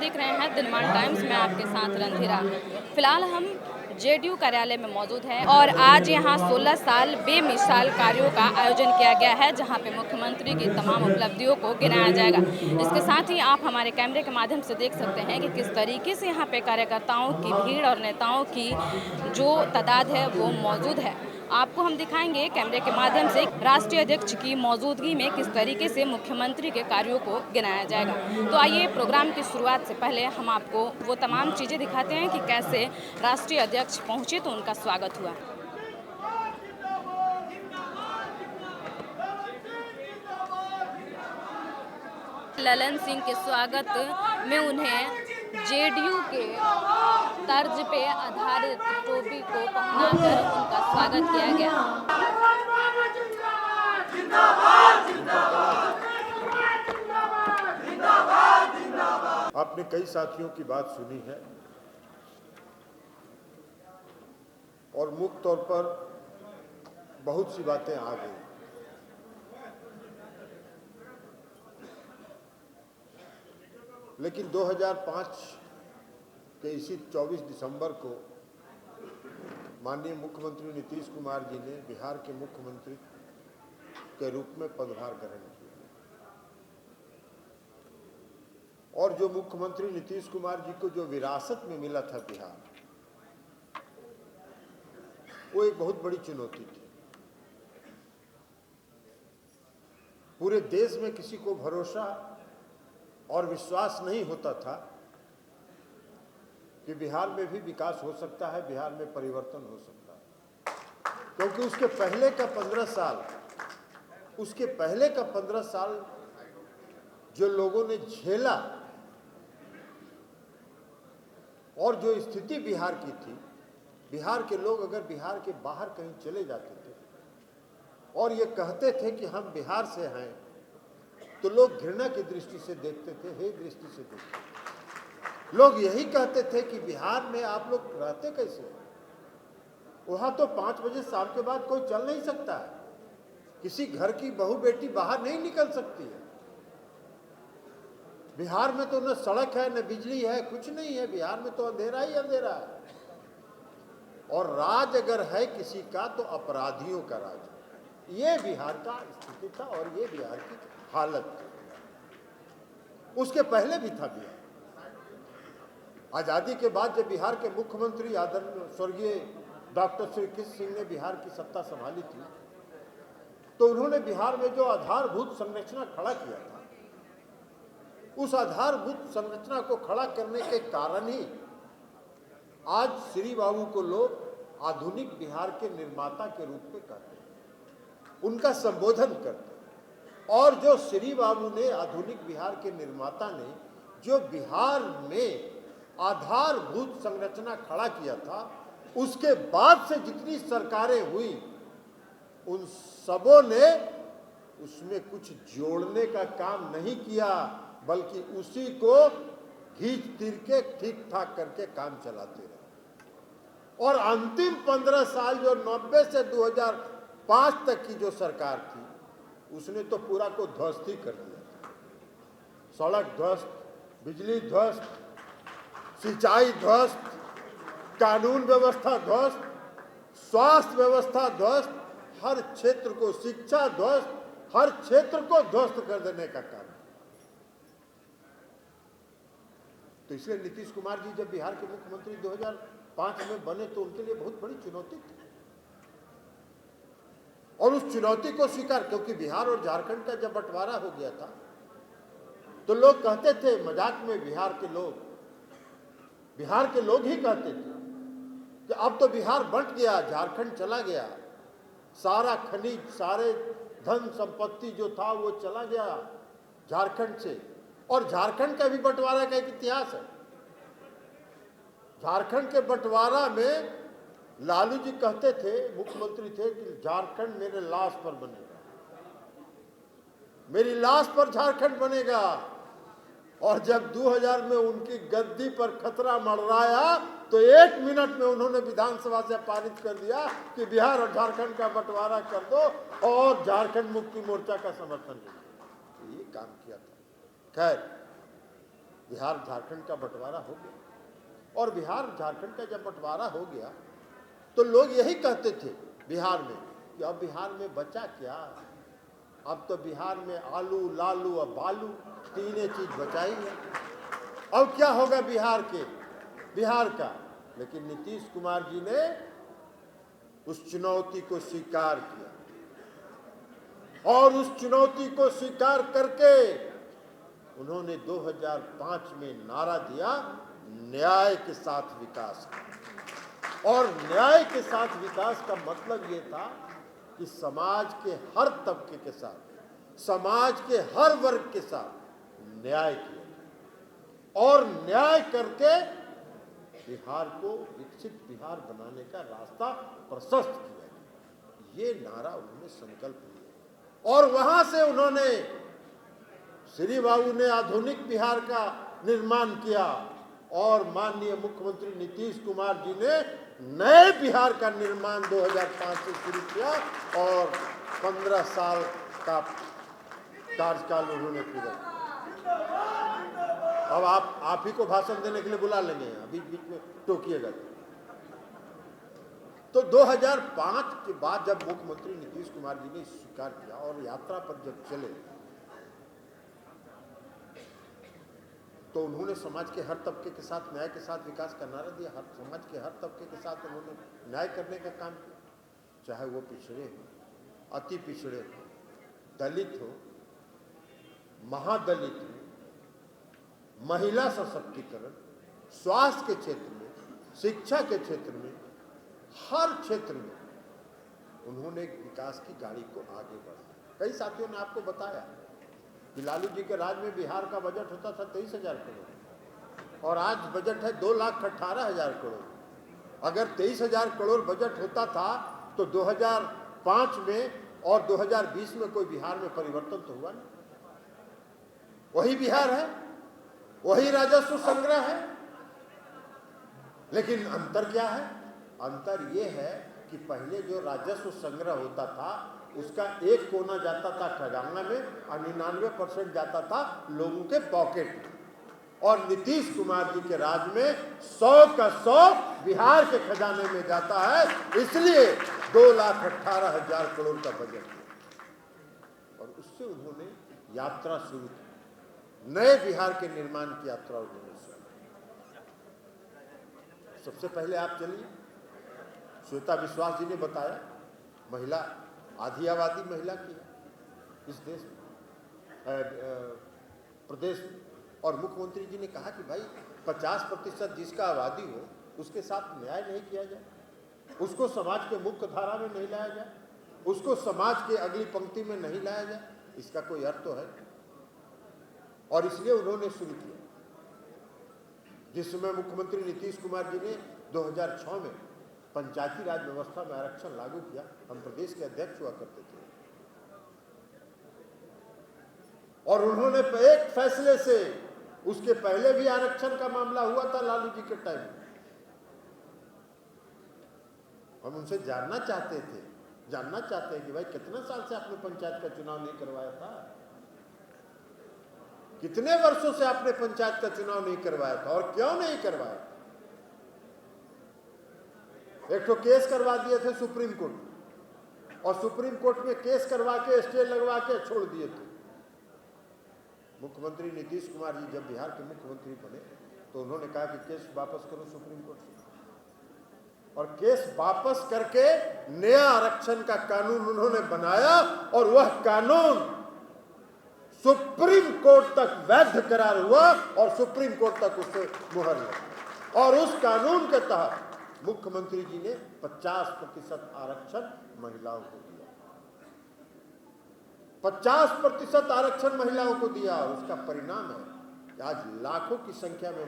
देख रहे हैं दिनमान टाइम्स में आपके साथ रणधीरा। फिलहाल हम जेडीयू कार्यालय में मौजूद हैं और आज यहां 16 साल बेमिसाल कार्यों का आयोजन किया गया है, जहां पे मुख्यमंत्री की तमाम उपलब्धियों को गिनाया जाएगा। इसके साथ ही आप हमारे कैमरे के माध्यम से देख सकते हैं कि किस तरीके से यहां पे कार्यकर्ताओं की भीड़ और नेताओं की जो तादाद है वो मौजूद है। आपको हम दिखाएंगे कैमरे के माध्यम से राष्ट्रीय अध्यक्ष की मौजूदगी में किस तरीके से मुख्यमंत्री के कार्यों को गिनाया जाएगा। तो आइए प्रोग्राम की शुरुआत से पहले हम आपको वो तमाम चीज़ें दिखाते हैं कि कैसे राष्ट्रीय अध्यक्ष पहुंचे तो उनका स्वागत हुआ। ललन सिंह के स्वागत में उन्हें जेडीयू के तर्ज पे आधारित टोपी को पहनाकर उनका स्वागत किया गया। आपने कई साथियों की बात सुनी है और मुख्य तौर पर बहुत सी बातें आ गई। लेकिन 2005 के इसी 24 दिसंबर को माननीय मुख्यमंत्री नीतीश कुमार जी ने बिहार के मुख्यमंत्री के रूप में पदभार ग्रहण किया और जो मुख्यमंत्री नीतीश कुमार जी को जो विरासत में मिला था बिहार, वो एक बहुत बड़ी चुनौती थी। पूरे देश में किसी को भरोसा और विश्वास नहीं होता था कि बिहार में भी विकास हो सकता है, बिहार में परिवर्तन हो सकता है, क्योंकि उसके पहले का 15 साल जो लोगों ने झेला और जो स्थिति बिहार की थी, बिहार के लोग अगर बिहार के बाहर कहीं चले जाते थे और ये कहते थे कि हम बिहार से हैं, तो लोग घृणा की दृष्टि से देखते थे, हे दृष्टि से देखते थे। लोग यही कहते थे कि बिहार में आप लोग रहते कैसे? वहां तो 5 बजे शाम के बाद कोई चल नहीं सकता है, किसी घर की बहू बेटी बाहर नहीं निकल सकती है। बिहार में तो न सड़क है, न बिजली है, कुछ नहीं है। बिहार में तो अंधेरा ही अंधेरा है। और राज अगर है किसी का तो अपराधियों का राज है। ये बिहार का स्थिति था और ये बिहार की हालत थी। उसके पहले भी था बिहार। आजादी के बाद जब बिहार के मुख्यमंत्री आदरणीय स्वर्गीय डॉक्टर श्री कृष्ण सिंह ने बिहार की सत्ता संभाली थी, तो उन्होंने बिहार में जो आधारभूत संरचना खड़ा किया था, उस आधारभूत संरचना को खड़ा करने के कारण ही आज श्री बाबू को लोग आधुनिक बिहार के निर्माता के रूप में कहते हैं, उनका संबोधन करते हैं। और जो श्री बाबू ने, आधुनिक बिहार के निर्माता ने, जो बिहार में आधारभूत संरचना खड़ा किया था, उसके बाद से जितनी सरकारें हुई, उन सबों ने उसमें कुछ जोड़ने का काम नहीं किया, बल्कि उसी को घींच तीर के ठीक ठाक करके काम चलाते रहे। और अंतिम 15 साल जो 90 से 2005 तक की जो सरकार थी, उसने तो पूरा को ध्वस्त ही कर दिया। सड़क ध्वस्त, बिजली ध्वस्त, सिंचाई ध्वस्त, कानून व्यवस्था ध्वस्त, स्वास्थ्य व्यवस्था ध्वस्त, हर क्षेत्र को, शिक्षा ध्वस्त, हर क्षेत्र को ध्वस्त कर देने का काम। तो इसलिए नीतीश कुमार जी जब बिहार के मुख्यमंत्री 2005 में बने तो उनके लिए बहुत बड़ी चुनौती थी। और उस चुनौती को स्वीकार, क्योंकि बिहार और झारखंड का जब बंटवारा हो गया था, तो लोग कहते थे मजाक में, बिहार के लोग ही कहते थे कि अब तो बिहार बंट गया, झारखंड चला गया, सारा खनिज, सारे धन संपत्ति जो था वो चला गया झारखंड से। और झारखंड का भी बंटवारा का एक इतिहास है। झारखंड के बंटवारा में लालू जी कहते थे, मुख्यमंत्री थे, कि झारखंड मेरे लाश पर बनेगा, मेरी लाश पर झारखंड बनेगा। और जब 2000 में उनकी गद्दी पर खतरा मंडराया, तो 1 मिनट में उन्होंने विधानसभा से पारित कर दिया कि बिहार और झारखंड का बंटवारा कर दो और झारखंड मुक्ति मोर्चा का समर्थन दो। ये काम किया था। खैर, बिहार झारखंड का बंटवारा हो गया। और बिहार झारखंड का जब बंटवारा हो गया तो लोग यही कहते थे बिहार में कि अब बिहार में बचा क्या, अब तो बिहार में आलू लालू और बालू तीनों चीज बचा ही है, अब क्या होगा बिहार का। लेकिन नीतीश कुमार जी ने उस चुनौती को स्वीकार किया और उस चुनौती को स्वीकार करके उन्होंने 2005 में नारा दिया न्याय के साथ विकास का। और न्याय के साथ विकास का मतलब ये था कि समाज के हर तबके के साथ, समाज के हर वर्ग के साथ न्याय किया और न्याय करके बिहार को विकसित बिहार बनाने का रास्ता प्रशस्त किया। ये नारा उन्होंने संकल्प लिया और वहां से उन्होंने श्री बाबू ने आधुनिक बिहार का निर्माण किया और माननीय मुख्यमंत्री नीतीश कुमार जी ने नए बिहार का निर्माण 2005 से शुरू किया और 15 साल का कार्यकाल उन्होंने पूरा किया। अब आप ही को भाषण देने के लिए बुला लेंगे, बीच बीच में टोकिएगा। तो 2005 के बाद जब मुख्यमंत्री नीतीश कुमार जी ने स्वीकार किया और यात्रा पर जब चले तो उन्होंने समाज के हर तबके के साथ न्याय के साथ विकास का नारा दिया। हर समाज के हर तबके के साथ उन्होंने न्याय करने का काम किया, चाहे वो पिछड़े हो, अति पिछड़े हो, दलित हो, महादलित हो, महिला सशक्तिकरण, स्वास्थ्य के क्षेत्र में, शिक्षा के क्षेत्र में, हर क्षेत्र में उन्होंने विकास की गाड़ी को आगे बढ़ाया। कई साथियों ने आपको बताया कि लालू जी के राज में बिहार का बजट होता था 23,000 करोड़ और आज बजट है 2,18,000 करोड़। अगर 23,000 करोड़ बजट होता था तो 2005 में और 2020 में कोई बिहार में परिवर्तन तो हुआ नहीं। वही बिहार है, वही राजस्व संग्रह है, लेकिन अंतर क्या है? अंतर ये है कि पहले जो राजस्व संग्रह होता था उसका एक कोना जाता था खजाना में और 99% जाता था लोगों के पॉकेट में। और नीतीश कुमार जी के राज में 100 का 100 बिहार के खजाने में जाता है, इसलिए 2,18,000 करोड़ का बजट है। और उससे उन्होंने यात्रा शुरू की, नए बिहार के निर्माण की यात्रा उन्होंने शुरू की। सबसे पहले आप चलिए, श्वेता विश्वास जी ने बताया महिला आधी आबादी महिला की है इस देश में, प्रदेश में। और मुख्यमंत्री जी ने कहा कि भाई 50% जिसका आबादी हो उसके साथ न्याय नहीं किया जाए, उसको समाज के मुख्य धारा में नहीं लाया जाए, उसको समाज के अगली पंक्ति में नहीं लाया जाए, इसका कोई अर्थ तो है। और इसलिए उन्होंने शुरू किया। जिस समय मुख्यमंत्री नीतीश कुमार जी ने 2006 में पंचायती राज व्यवस्था में आरक्षण लागू किया, हम प्रदेश के अध्यक्ष हुआ करते थे और उन्होंने एक फैसले से, उसके पहले भी आरक्षण का मामला हुआ था लालू जी के टाइम में, हम उनसे जानना चाहते हैं कि भाई कितने साल से आपने पंचायत का चुनाव नहीं करवाया था, कितने वर्षों से आपने पंचायत का चुनाव नहीं करवाया था और क्यों नहीं करवाया? एक तो केस करवा दिए थे सुप्रीम कोर्ट और सुप्रीम कोर्ट में केस करवा के स्टे लगवा के छोड़ दिए थे। मुख्यमंत्री नीतीश कुमार जी जब बिहार के मुख्यमंत्री बने तो उन्होंने कहा कि केस वापस करो सुप्रीम कोर्ट से, और केस वापस करके नया आरक्षण का कानून उन्होंने बनाया और वह कानून सुप्रीम कोर्ट तक वैध करार हुआ और सुप्रीम कोर्ट तक उससे मुहर लगी। और उस कानून के तहत मुख्यमंत्री जी ने 50% आरक्षण महिलाओं को दिया, 50% आरक्षण महिलाओं को दिया। और उसका परिणाम है कि आज लाखों की संख्या में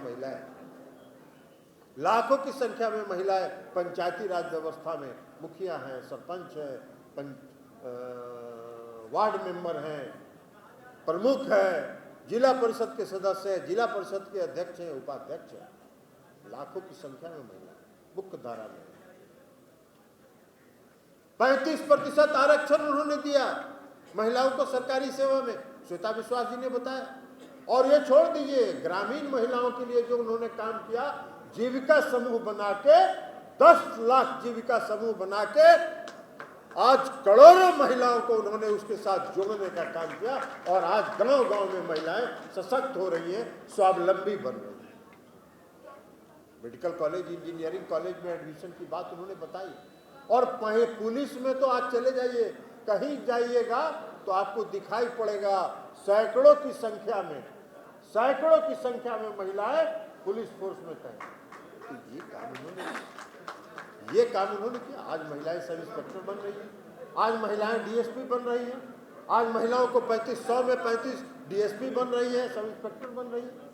महिलाएं पंचायती राज व्यवस्था में मुखिया हैं, सरपंच हैं, वार्ड मेंबर हैं, प्रमुख हैं, जिला परिषद के सदस्य हैं, जिला परिषद के अध्यक्ष हैं, उपाध्यक्ष हैं। लाखों की संख्या में महिला मुख्य धारा में। 35% आरक्षण उन्होंने दिया महिलाओं को सरकारी सेवा में। श्वेता विश्वास जी ने बताया और ये छोड़ दीजिए, ग्रामीण महिलाओं के लिए जो उन्होंने काम किया, जीविका समूह बना के 10 लाख जीविका समूह बना के आज करोड़ों महिलाओं को उन्होंने उसके साथ जोड़ने का काम किया और आज गांव-गांव में महिलाएं सशक्त हो रही हैं, स्वावलंबी बन रही हैं। मेडिकल कॉलेज, इंजीनियरिंग कॉलेज में एडमिशन की बात उन्होंने बताई। और पुलिस में तो आज चले जाइए, कहीं जाइएगा तो आपको दिखाई पड़ेगा सैकड़ों की संख्या में महिलाएं पुलिस फोर्स में तैनात। तो ये काम उन्होंने किया। आज महिलाएं सब इंस्पेक्टर बन रही हैं, आज महिलाएं डीएसपी बन रही हैं, आज महिलाओं को 3500 में 35 डीएसपी बन रही है, सब इंस्पेक्टर बन रही है।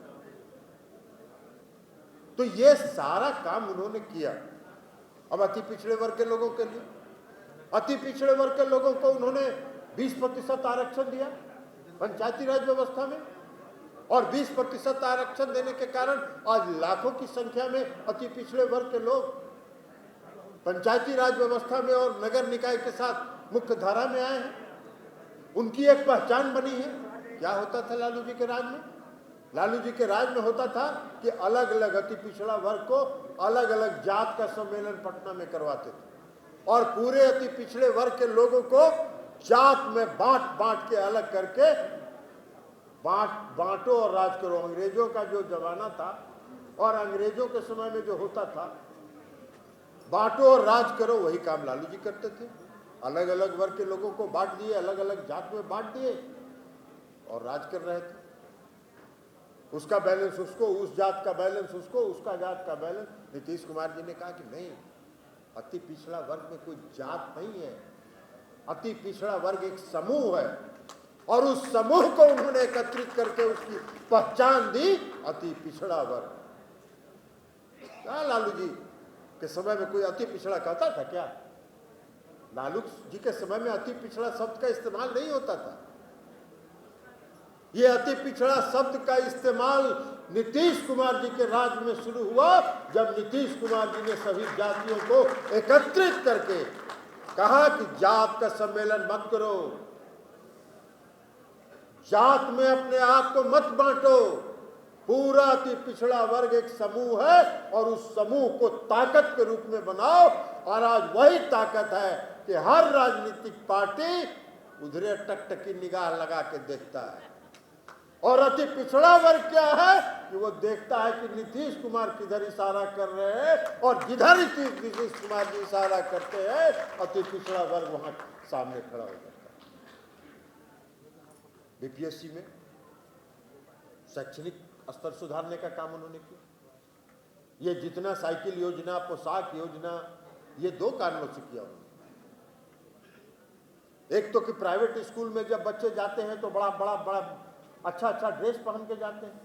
तो ये सारा काम उन्होंने किया। अब अति पिछड़े वर्ग के लोगों के लिए, अति पिछड़े वर्ग के लोगों को उन्होंने 20% आरक्षण दिया पंचायती राज व्यवस्था में, और 20% आरक्षण देने के कारण आज लाखों की संख्या में अति पिछड़े वर्ग के लोग पंचायती राज व्यवस्था में और नगर निकाय के साथ मुख्य धारा में आए हैं। उनकी एक पहचान बनी है। क्या होता था लालू जी के राज में? लालू जी के राज में होता था कि अलग अलग अति पिछड़ा वर्ग को अलग अलग जात का सम्मेलन पटना में करवाते थे और पूरे अति पिछड़े वर्ग के लोगों को जात में बांट के अलग करके बांटो और राज करो। अंग्रेजों का जो जमाना था और अंग्रेजों के समय में जो होता था, बांटो और राज करो, वही काम लालू जी करते थे। अलग अलग वर्ग के लोगों को बांट दिए, अलग अलग जात में बांट दिए और राज कर रहे थे। उसका बैलेंस उसको, उस जात का बैलेंस उसको, उसका जात का बैलेंस। नीतीश कुमार जी ने कहा कि नहीं, अति पिछड़ा वर्ग में कोई जात नहीं है, अति पिछड़ा वर्ग एक समूह है और उस समूह को उन्होंने एकत्रित करके उसकी पहचान दी, अति पिछड़ा वर्ग। क्या लालू जी के समय में कोई अति पिछड़ा कहता था क्या? लालू जी के समय में अति पिछड़ा शब्द का इस्तेमाल नहीं होता था। ये अति पिछड़ा शब्द का इस्तेमाल नीतीश कुमार जी के राज में शुरू हुआ, जब नीतीश कुमार जी ने सभी जातियों को एकत्रित करके कहा कि जात का सम्मेलन मत करो, जात में अपने आप को मत बांटो, पूरा अति पिछड़ा वर्ग एक समूह है और उस समूह को ताकत के रूप में बनाओ। और आज वही ताकत है कि हर राजनीतिक पार्टी उधरे टकटकी निगाह लगा के देखता है। और अति पिछड़ा वर्ग क्या है कि वो देखता है कि नीतीश कुमार किधर इशारा कर रहे हैं और जिधर नीतीश कुमार जी इशारा करते हैं, अति पिछड़ा वर्ग वहां सामने खड़ा हो जाता है। बीपीएससी में शैक्षणिक स्तर सुधारने का काम उन्होंने किया। ये जितना साइकिल योजना, पोशाक योजना, ये 2 कारणों से किया उन्होंने। एक तो कि प्राइवेट स्कूल में जब बच्चे जाते हैं तो बड़ा अच्छा ड्रेस पहन के जाते हैं।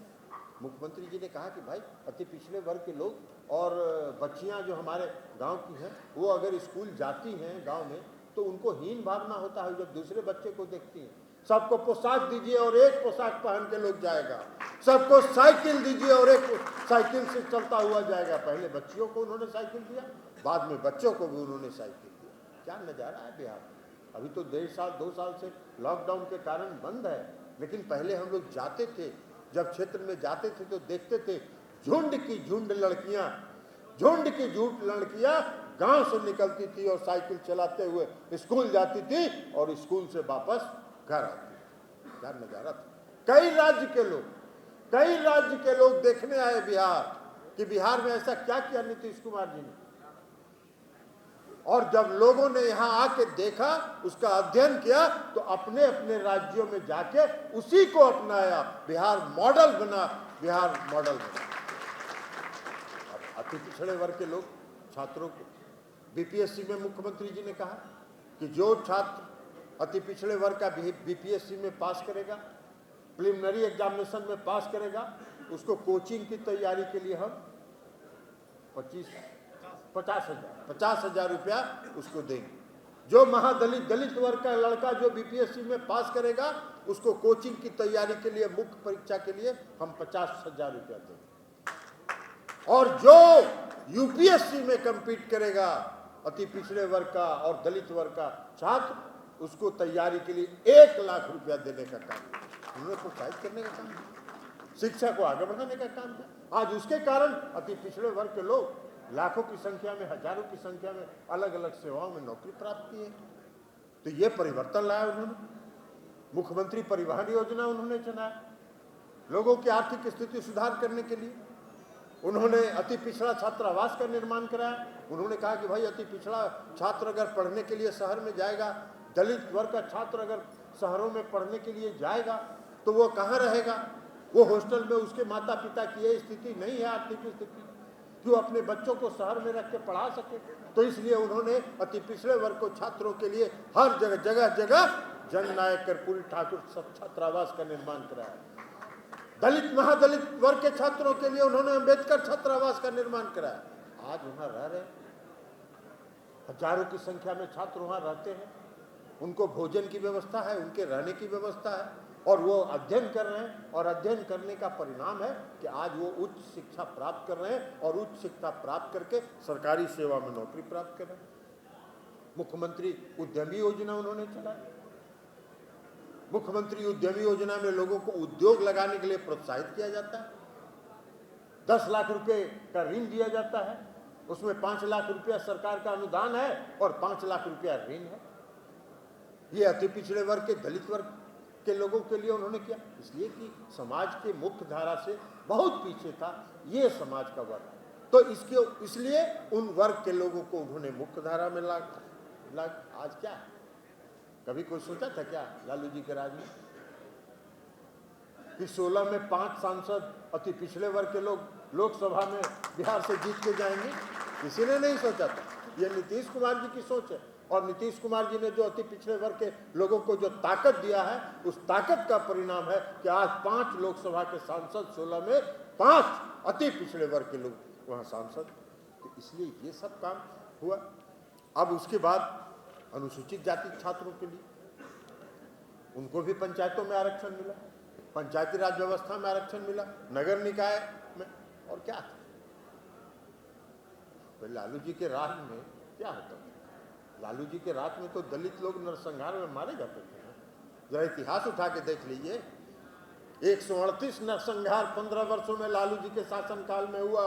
मुख्यमंत्री जी ने कहा कि भाई अति पिछड़े वर्ग के लोग और बच्चियां जो हमारे गांव की हैं, वो अगर स्कूल जाती हैं गांव में तो उनको हीन भावना होता है जब दूसरे बच्चे को देखती हैं। सबको पोशाक दीजिए और एक पोशाक पहन के लोग जाएगा, सबको साइकिल दीजिए और एक साइकिल से चलता हुआ जाएगा। पहले बच्चियों को उन्होंने साइकिल दिया, बाद में बच्चों को भी उन्होंने साइकिल दिया। क्या नज़ारा है बिहार में। अभी तो 1.5-2 साल से लॉकडाउन के कारण बंद है, लेकिन पहले हम लोग जाते थे, जब क्षेत्र में जाते थे तो देखते थे झुंड की झुंड लड़कियां गांव से निकलती थी और साइकिल चलाते हुए स्कूल जाती थी और स्कूल से वापस घर आती। क्या नजारा था। कई राज्य के लोग देखने आए बिहार कि बिहार में ऐसा क्या किया नीतीश कुमार जी ने। और जब लोगों ने यहाँ आके देखा, उसका अध्ययन किया, तो अपने अपने राज्यों में जाके उसी को अपनाया। बिहार मॉडल बना। अति पिछड़े वर्ग के लोग, छात्रों को बीपीएससी में मुख्यमंत्री जी ने कहा कि जो छात्र अति पिछड़े वर्ग का बीपीएससी में पास करेगा, प्रिलिमिनरी एग्जामिनेशन में पास करेगा, उसको कोचिंग की तैयारी के लिए हम 50,000 रुपया उसको देंगे। जो दलित वर्ग का लड़का जो बीपीएससी में पास करेगा, उसको कोचिंग की तैयारी के लिए, मुख्य परीक्षा के लिए हम 50,000 रुपया देंगे। और जो यूपीएससी में कम्पीट करेगा, अति पिछड़े वर्ग का और दलित वर्ग का छात्र, उसको तैयारी के लिए 1 लाख रुपया देने का काम, उन्होंने प्रोत्साहित करने का काम। शिक्षा को आगे बढ़ाने का काम किया। आज उसके कारण अति पिछड़े वर्ग के लोग लाखों की संख्या में, हजारों की संख्या में अलग अलग सेवाओं में नौकरी प्राप्त की है। तो ये परिवर्तन लाया उन्होंने। मुख्यमंत्री परिवहन योजना उन्होंने चलाया लोगों की आर्थिक स्थिति सुधार करने के लिए। उन्होंने अति पिछड़ा छात्रावास का निर्माण कराया। उन्होंने कहा कि भाई अति पिछड़ा छात्र अगर पढ़ने के लिए शहर में जाएगा, दलित वर्ग का छात्र अगर शहरों में पढ़ने के लिए जाएगा तो वो कहाँ रहेगा? वो हॉस्टल में उसके माता पिता की ये स्थिति नहीं है, आर्थिक स्थिति कि वो अपने बच्चों को शहर में रख के पढ़ा सके। तो इसलिए उन्होंने अति पिछड़े वर्ग को छात्रों के लिए हर जगह जगह जगह जननायक कर्पूरी ठाकुर छात्रावास का निर्माण कराया। दलित महादलित वर्ग के छात्रों के लिए उन्होंने अंबेडकर छात्रावास का निर्माण कराया। आज वहां रह रहे हजारों की संख्या में छात्र वहां रहते हैं। उनको भोजन की व्यवस्था है, उनके रहने की व्यवस्था है और वो अध्ययन कर रहे हैं। और अध्ययन करने का परिणाम है कि आज वो उच्च शिक्षा प्राप्त कर रहे हैं और उच्च शिक्षा प्राप्त करके सरकारी सेवा में नौकरी प्राप्त कर रहे हैं। मुख्यमंत्री उद्यमी योजना उन्होंने चलाई। मुख्यमंत्री उद्यमी योजना में लोगों को उद्योग लगाने के लिए प्रोत्साहित किया जाता है। 10 लाख रुपए का ऋण दिया जाता है, उसमें 5 लाख रुपया सरकार का अनुदान है और 5 लाख रुपया ऋण है। ये अति पिछड़े वर्ग के, दलित वर्ग के लोगों के लिए उन्होंने किया, इसलिए कि समाज के मुख्य धारा से बहुत पीछे था ये समाज का वर्ग। तो इसलिए उन वर्ग के लोगों को उन्होंने मुख्य धारा में ला आज क्या है? कभी कोई सोचा था क्या लालू जी के राज में कि 16 में 5 सांसद अति पिछड़े वर्ग के लोग लोकसभा में बिहार से जीत के जाएंगे? किसी ने नहीं सोचा था। ये नीतीश कुमार जी की सोच है और नीतीश कुमार जी ने जो अति पिछड़े वर्ग के लोगों को जो ताकत दिया है, उस ताकत का परिणाम है कि आज 5 लोकसभा के सांसद, 16 में 5 अति पिछड़े वर्ग के लोग वहाँ सांसद। तो इसलिए ये सब काम हुआ। अब उसके बाद अनुसूचित जाति छात्रों के लिए उनको भी पंचायतों में आरक्षण मिला, पंचायती राज व्यवस्था में आरक्षण मिला, नगर निकाय में। और क्या था तो लालू जी के राज में क्या होता था? लालू जी के राज में तो दलित लोग नरसंहार में मारे जाते थे। जरा इतिहास उठा के देख लीजिए, 138 नरसंहार 15 वर्षों में लालू जी के शासनकाल में हुआ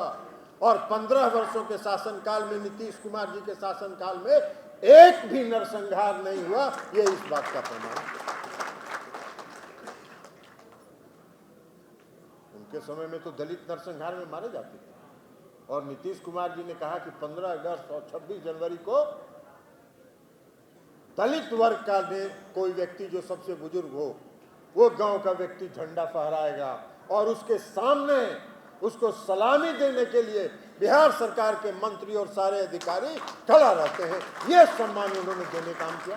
और 15 वर्षों के शासनकाल में नीतीश कुमार जी के शासनकाल में एक भी नरसंहार नहीं हुआ। ये इस बात का प्रमाण है। उनके समय में तो दलित नरसंहार में मारे जाते थे और नीतीश कुमार जी ने कहा कि 15 अगस्त और 26 जनवरी को दलित वर्ग का कोई व्यक्ति जो सबसे बुजुर्ग हो, वो गांव का व्यक्ति झंडा फहराएगा और उसके सामने उसको सलामी देने के लिए बिहार सरकार के मंत्री और सारे अधिकारी खड़ा रहते हैं। ये सम्मान उन्होंने देने काम किया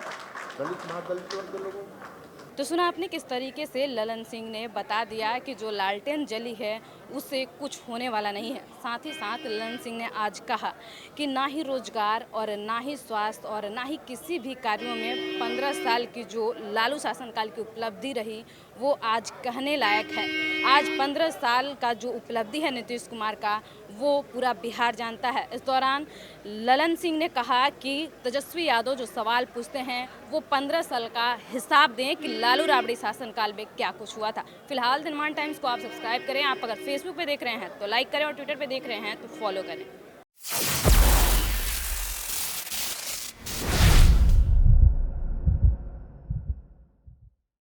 दलित महादलित वर्ग के लोगों को। तो सुना आपने किस तरीके से ललन सिंह ने बता दिया कि जो लालटेन जली है उससे कुछ होने वाला नहीं है। साथ ही साथ ललन सिंह ने आज कहा कि ना ही रोजगार और ना ही स्वास्थ्य और ना ही किसी भी कार्यों में 15 साल की जो लालू शासनकाल की उपलब्धि रही वो आज कहने लायक है। आज 15 साल का जो उपलब्धि है नीतीश कुमार का वो पूरा बिहार जानता है। इस दौरान ललन सिंह ने कहा कि तेजस्वी यादव जो सवाल पूछते हैं वो 15 साल का हिसाब दें कि लालू राबड़ी शासनकाल में क्या कुछ हुआ था। फिलहाल दिनमान टाइम्स को आप सब्सक्राइब करें। आप अगर फेसबुक पे देख रहे हैं तो लाइक करें और ट्विटर पे देख रहे हैं तो फॉलो करें।